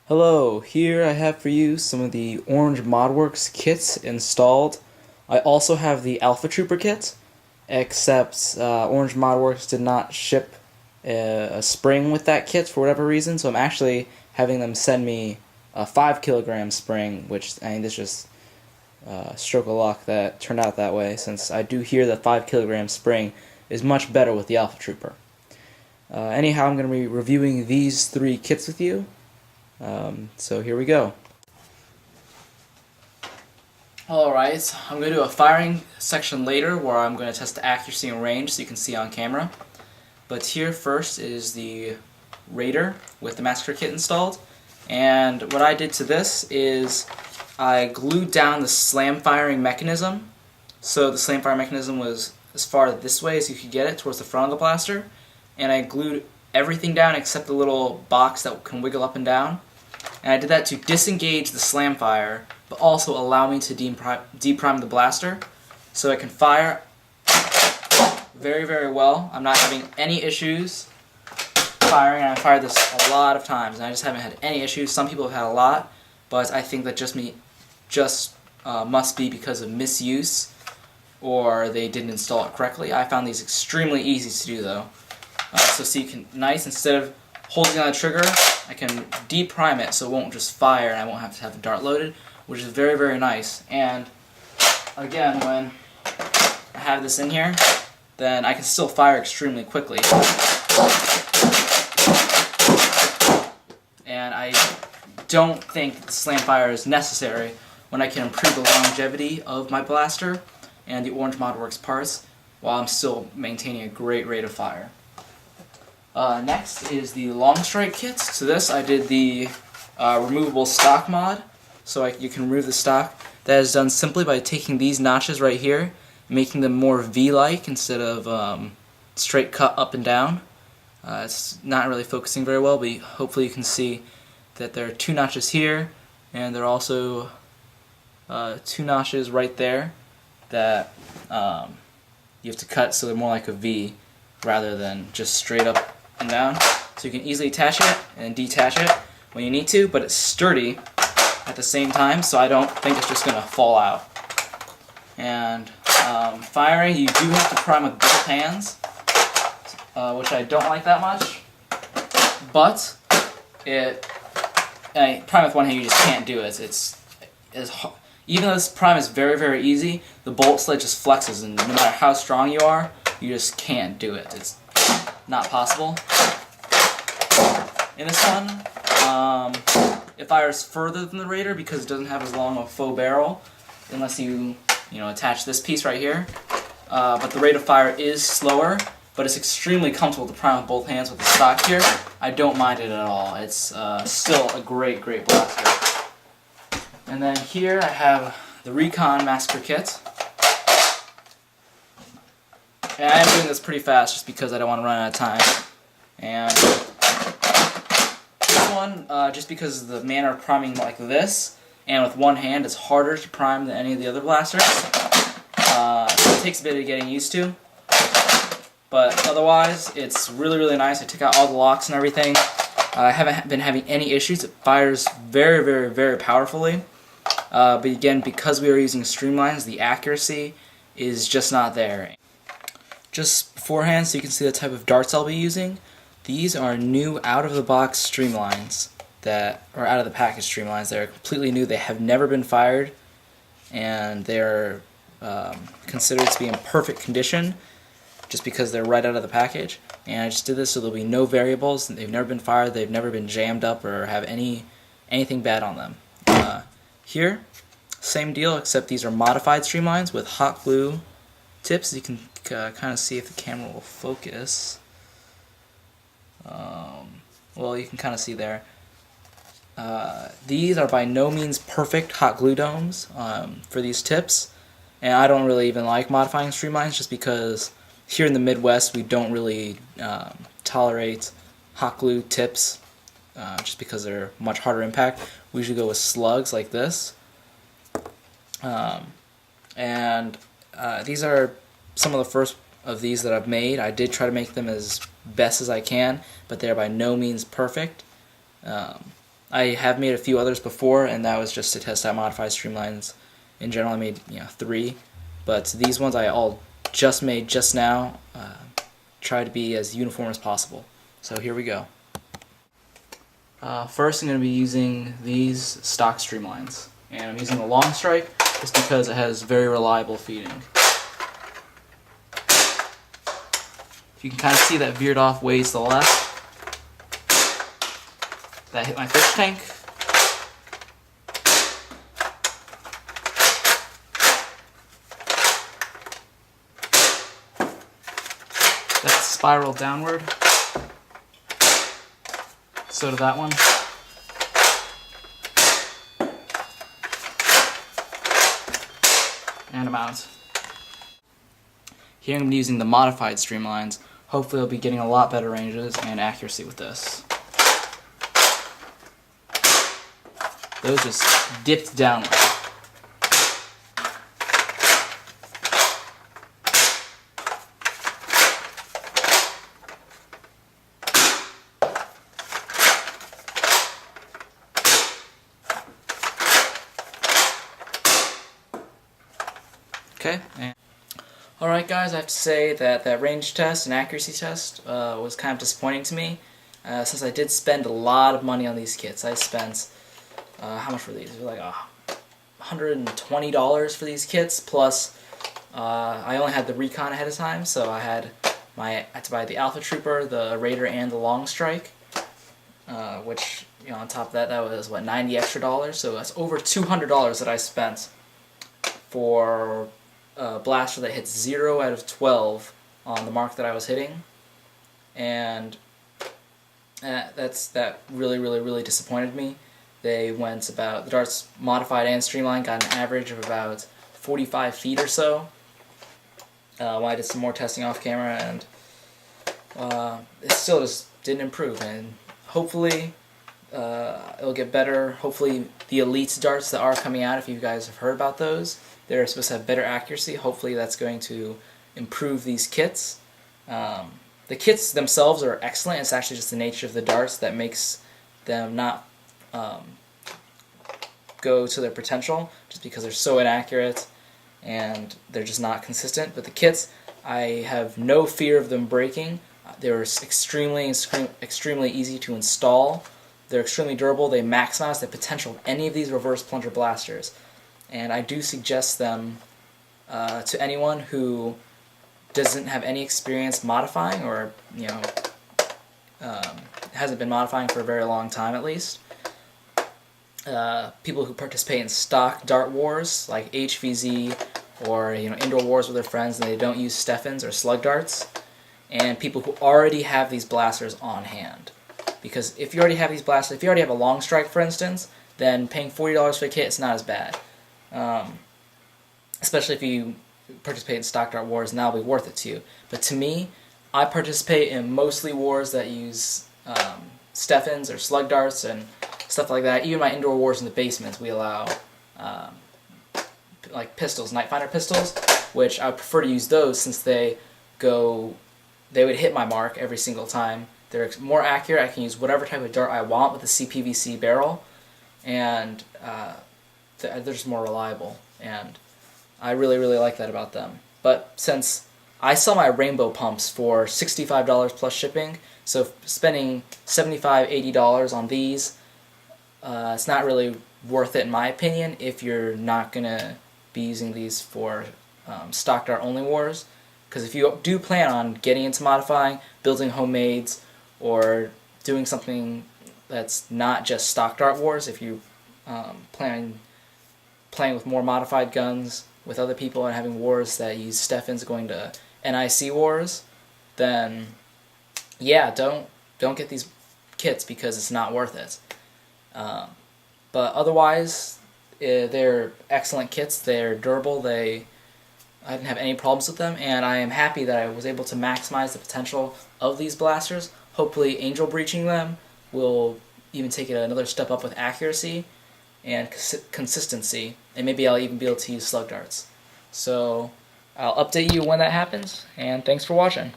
Hello, here I have for you some of the Orange ModWorks kits installed. I also have the Alpha Trooper kit, except Orange ModWorks did not ship a spring with that kit for whatever reason, so I'm actually having them send me a 5 kilogram spring, which I think this just stroke of luck that turned out that way, since I do hear that 5 kilogram spring is much better with the Alpha Trooper. Anyhow, I'm going to be reviewing these 3 kits with you. So here we go. Alright, I'm going to do a firing section later where I'm going to test the accuracy and range so you can see on camera. But here first is the Raider with the Massacre Kit installed. And what I did to this is I glued down the slam firing mechanism. So the slam firing mechanism was as far this way as you could get it towards the front of the blaster. And I glued everything down except the little box that can wiggle up and down. And I did that to disengage the slam fire, but also allow me to deprime the blaster, so I can fire very, very well. I'm not having any issues firing, and I fired this a lot of times, and I just haven't had any issues. Some people have had a lot, but I think that must be because of misuse, or they didn't install it correctly. I found these extremely easy to do, though. So see, you can, instead of holding on the trigger, I can deprime it so it won't just fire and I won't have to have the dart loaded, which is very, very nice. And again, when I have this in here, then I can still fire extremely quickly. And I don't think the slam fire is necessary when I can improve the longevity of my blaster and the Orange ModWorks parts while I'm still maintaining a great rate of fire. Next is the Long Strike kit. To this I did the removable stock mod, so you can remove the stock. That is done simply by taking these notches right here, making them more V-like instead of straight cut up and down. It's not really focusing very well, but hopefully you can see that there are 2 notches here, and there are also 2 notches right there that you have to cut so they're more like a V rather than just straight up and down, so you can easily attach it and detach it when you need to, but it's sturdy at the same time, so I don't think it's just going to fall out. And firing, you do have to prime with both hands, which I don't like that much, but prime with one hand you just can't do it. Even though this prime is very, very easy, the bolt sled just flexes, and no matter how strong you are, you just can't do it. It's not possible. In this one, it fires further than the Raider because it doesn't have as long a faux barrel, unless you attach this piece right here. But the rate of fire is slower, but it's extremely comfortable to prime with both hands with the stock here. I don't mind it at all. It's still a great, great blaster. And then here I have the Recon Massacre Kit. And I am doing this pretty fast just because I don't want to run out of time. And this one, just because of the manner of priming like this, and with one hand, it's harder to prime than any of the other blasters. It takes a bit of getting used to. But otherwise, it's really, really nice. I took out all the locks and everything. I haven't been having any issues. It fires very, very, very powerfully. But again, because we are using streamlines, the accuracy is just not there. Just beforehand, so you can see the type of darts I'll be using, these are new out-of-the-box streamlines that are out-of-the-package streamlines. They're completely new. They have never been fired, and they're considered to be in perfect condition just because they're right out of the package. And I just did this so there'll be no variables. They've never been fired. They've never been jammed up or have anything bad on them. Here, same deal, except these are modified streamlines with hot glue tips. You can kind of see if the camera will focus. Well, you can kind of see there. These are by no means perfect hot glue domes for these tips, and I don't really even like modifying streamlines just because here in the Midwest we don't really tolerate hot glue tips just because they're much harder impact. We usually go with slugs like this. These are some of the first of these that I've made. I did try to make them as best as I can, but they're by no means perfect. I have made a few others before, and that was just to test out modified streamlines. In general, I made 3, but these ones I all just made just now. Try to be as uniform as possible. So here we go. First, I'm going to be using these stock streamlines, and I'm using the long strike just because it has very reliable feeding. You can kind of see that veered off ways to the left. That hit my fish tank. That spiraled downward. So did that one. And I'm out. Here I'm using the modified streamlines. Hopefully I'll be getting a lot better ranges and accuracy with this. Those just dipped downward. Okay. Alright guys, I have to say that range test and accuracy test was kind of disappointing to me, since I did spend a lot of money on these kits. I spent, how much were these? They were like $120 for these kits, plus I only had the Recon ahead of time, so I had to buy the Alpha Trooper, the Raider, and the Long Strike, which, on top of that, that was, what, $90 extra, so that's over $200 that I spent for a blaster that hits 0 out of 12 on the mark that I was hitting, and that really disappointed me. They went about, the darts modified and streamlined got an average of about 45 feet or so. When I did some more testing off camera, and it still just didn't improve, and hopefully it'll get better. Hopefully the Elite darts that are coming out, if you guys have heard about those, they're supposed to have better accuracy. Hopefully that's going to improve these kits. The kits themselves are excellent. It's actually just the nature of the darts that makes them not go to their potential, just because they're so inaccurate and they're just not consistent. But the kits, I have no fear of them breaking. They're extremely easy to install. They're extremely durable. They maximize the potential of any of these reverse plunger blasters. And I do suggest them to anyone who doesn't have any experience modifying, or hasn't been modifying for a very long time at least. People who participate in stock dart wars like HVZ or indoor wars with their friends, and they don't use Steffens or slug darts, and people who already have these blasters on hand. Because if you already have these blasters, if you already have a long strike, for instance, then paying $40 for a kit is not as bad. Especially if you participate in stock dart wars, and that'll be worth it to you. But to me, I participate in mostly wars that use Steffens or slug darts and stuff like that. Even my indoor wars in the basements, we allow like pistols, Night Finder pistols, which I would prefer to use those since they would hit my mark every single time. They're more accurate. I can use whatever type of dart I want with the CPVC barrel, and they're just more reliable, and I really like that about them. But since I sell my rainbow pumps for $65 plus shipping, so spending $75, $80 on these, it's not really worth it in my opinion if you're not going to be using these for stock dart only wars. Because if you do plan on getting into modifying, building homemades, or doing something that's not just stock dart wars, if you plan playing with more modified guns with other people and having wars that use Steffens, going to NIC wars, then yeah, don't get these kits because it's not worth it. But otherwise, they're excellent kits. They're durable. I didn't have any problems with them, and I am happy that I was able to maximize the potential of these blasters. Hopefully Angel Breeching them will even take it another step up with accuracy and consistency, and maybe I'll even be able to use slug darts. So I'll update you when that happens, and thanks for watching.